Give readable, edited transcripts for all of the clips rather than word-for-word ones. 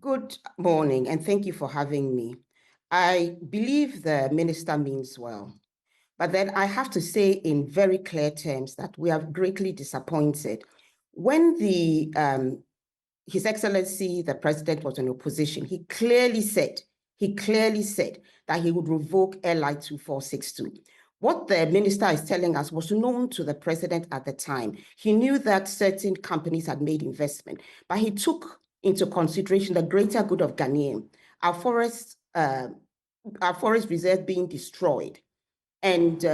Good morning, and thank you for having me. I believe the minister means well, but then I have to say in very clear terms that we are greatly disappointed. When His Excellency, the President, was in opposition, he clearly said that he would revoke LI 2462. What the minister is telling us was known to the president at the time. He knew that certain companies had made investment, but he took into consideration the greater good of Ghanaian, our forest reserve being destroyed. And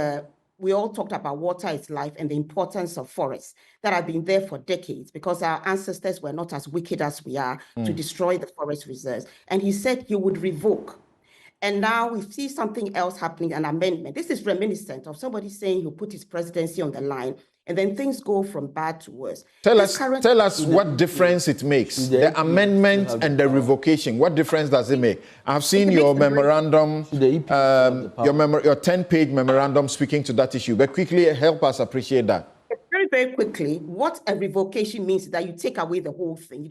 we all talked about water is life and the importance of forests that have been there for decades because our ancestors were not as wicked as we are to destroy the forest reserves. And he said he would revoke. And now we see something else happening, an amendment. This is reminiscent of somebody saying he'll put his presidency on the line, and then things go from bad to worse. Tell us what difference it makes. The amendment and the revocation. What difference does it make? I've seen your memorandum, your 10-page memorandum speaking to that issue, but quickly help us appreciate that. Very, very quickly, what a revocation means is that you take away the whole thing. You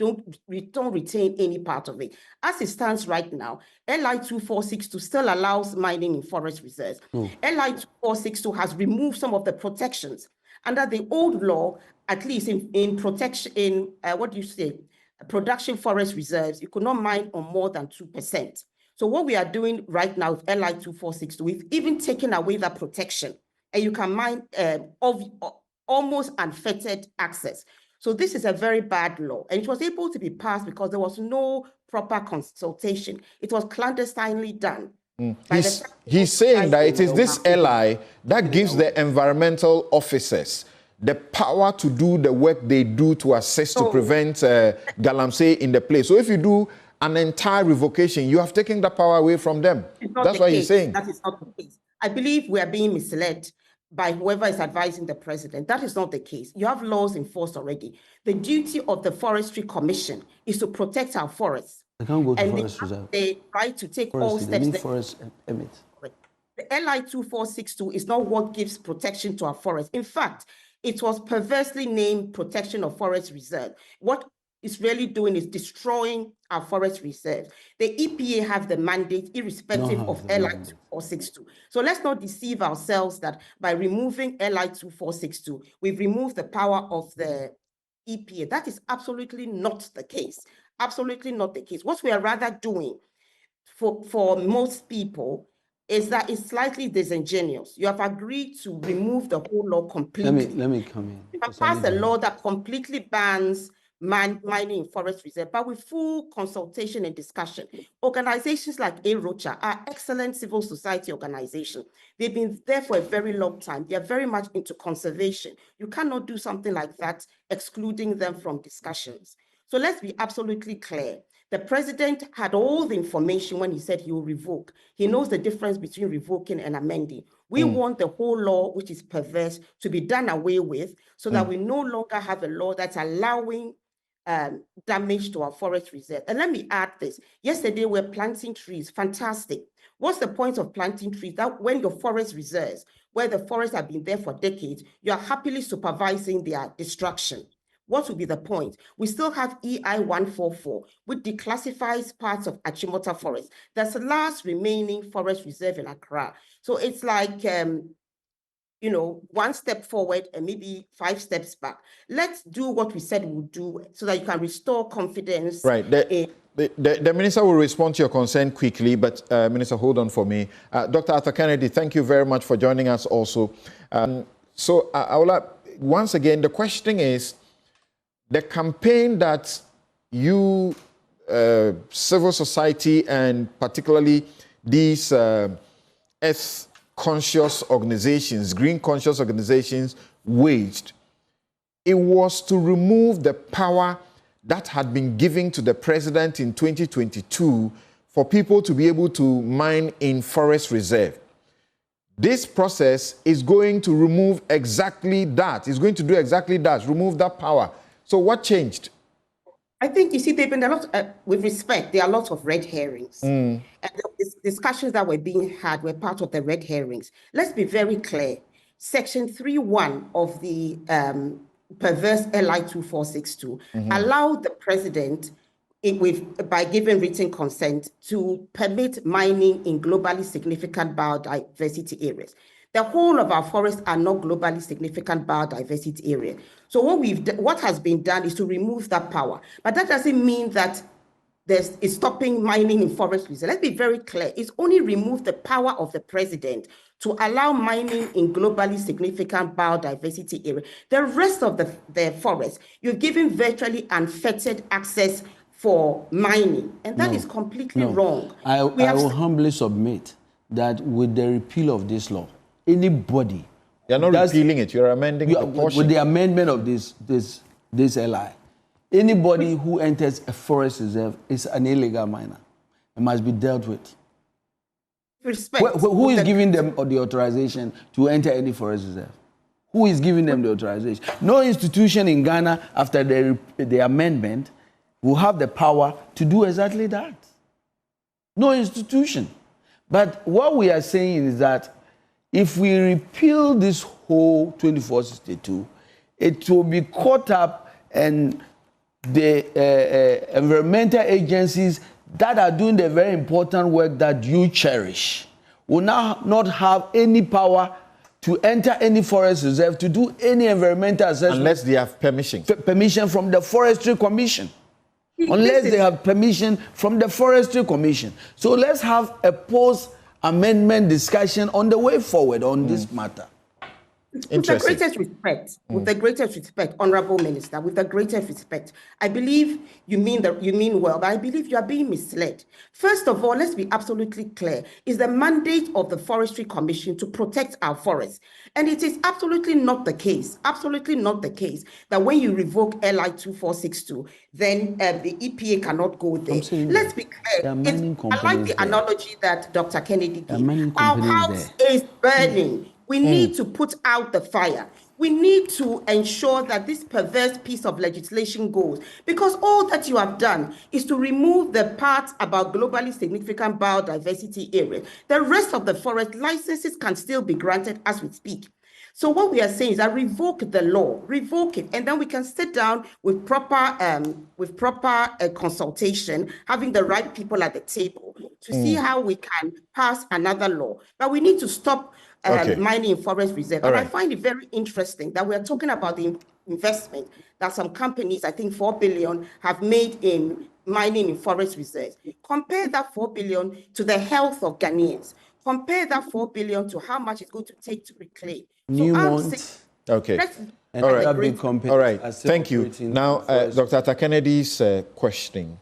don't retain any part of it. As it stands right now, LI 2462 still allows mining in forest reserves. LI 2462 has removed some of the protections. Under the old law, at least in production forest reserves, you could not mine on more than 2%. So what we are doing right now with LI 2462, we've even taken away that protection, and you can mine almost unfettered access. So this is a very bad law, and it was able to be passed because there was no proper consultation. It was clandestinely done. He's saying that it is this LI that gives the environmental officers the power to do the work they do to assist to prevent galamsey in the place. So if you do an entire revocation, you have taken the power away from them. That's what he's saying. That is not the case. I believe we are being misled by whoever is advising the president. That is not the case. You have laws in force already. The duty of the Forestry Commission is to protect our forests. They can't go to forest reserve. They try to take all steps. They need forest emits. The LI 2462 is not what gives protection to our forests. In fact, it was perversely named Protection of Forest Reserve. What it's really doing is destroying our forest reserves. The EPA have the mandate irrespective of LI 2462. So let's not deceive ourselves that by removing LI 2462, we've removed the power of the EPA. That is absolutely not the case. Absolutely not the case. What we are rather doing for most people is that it's slightly disingenuous. You have agreed to remove the whole law completely. Let me come in. You have passed a law that completely bans mining in forest reserve, but with full consultation and discussion. Organizations like AROCHA are excellent civil society organizations. They've been there for a very long time. They are very much into conservation. You cannot do something like that, excluding them from discussions. So let's be absolutely clear. The president had all the information when he said he will revoke. He knows the difference between revoking and amending. We want the whole law, which is perverse, to be done away with so that we no longer have a law that's allowing damage to our forest reserve. And let me add this. Yesterday, we're planting trees. Fantastic. What's the point of planting trees? That when your forest reserves, where the forests have been there for decades, you are happily supervising their destruction. What would be the point? We still have EI 144, which declassifies parts of Achimota Forest. That's the last remaining forest reserve in Accra. So it's like, one step forward and maybe 5 steps back. Let's do what we said we'll do so that you can restore confidence. Right. The minister will respond to your concern quickly, but Minister, hold on for me. Dr. Arthur Kennedy, thank you very much for joining us also. So, Awula, once again, the question is, the campaign that you, civil society, and particularly these earth-conscious organizations, green-conscious organizations waged, it was to remove the power that had been given to the president in 2022 for people to be able to mine in forest reserve. This process is going to remove exactly that. It's going to do exactly that, remove that power. So what changed? I think, you see, there have been a lot, with respect, there are lots of red herrings. And the discussions that were being had were part of the red herrings. Let's be very clear. Section 3.1 of the perverse LI 2462 allowed the president by giving written consent to permit mining in globally significant biodiversity areas. The whole of our forests are not globally significant biodiversity areas. So what has been done is to remove that power. But that doesn't mean that it's stopping mining in forest reserves. Let's be very clear. It's only removed the power of the president to allow mining in globally significant biodiversity area. The rest of the forest, you're giving virtually unfettered access for mining, and that is completely wrong. I will humbly submit that with the repeal of this law, anybody... You're not repealing it, you're amending the portion. With the amendment of this LI, anybody who enters a forest reserve is an illegal miner. It must be dealt with. Respect. Who is giving them the authorization to enter any forest reserve? Who is giving them the authorization? No institution in Ghana, after the amendment, will have the power to do exactly that. No institution. But what we are saying is that if we repeal this whole 2462, it will be caught up, and the environmental agencies that are doing the very important work that you cherish will now not have any power to enter any forest reserve, to do any environmental assessment. Unless they have permission. Permission from the Forestry Commission. Unless they have permission from the Forestry Commission. So let's have a post-amendment discussion on the way forward on this matter. With the greatest respect, Honorable Minister, with the greatest respect, I believe you mean well, but I believe you are being misled. First of all, let's be absolutely clear. It's the mandate of the Forestry Commission to protect our forests. And it is absolutely not the case, that when you revoke LI 2462, then the EPA cannot go there. Let's be clear. I like the analogy that Dr. Kennedy gave. Our house is burning. We need to put out the fire. We need to ensure that this perverse piece of legislation goes, because all that you have done is to remove the part about globally significant biodiversity area. The rest of the forest licenses can still be granted as we speak. So what we are saying is that revoke the law, revoke it, and then we can sit down with proper consultation, having the right people at the table to see how we can pass another law. But we need to stop mining in forest reserve. And I find it very interesting that we're talking about the investment that some companies, I think 4 billion, have made in mining in forest reserves. Compare that 4 billion to the health of Ghanaians. Compare that 4 billion to how much it's going to take to reclaim. Newmont. Okay. All right. Thank you. Now, Dr. Kennedy's questioning.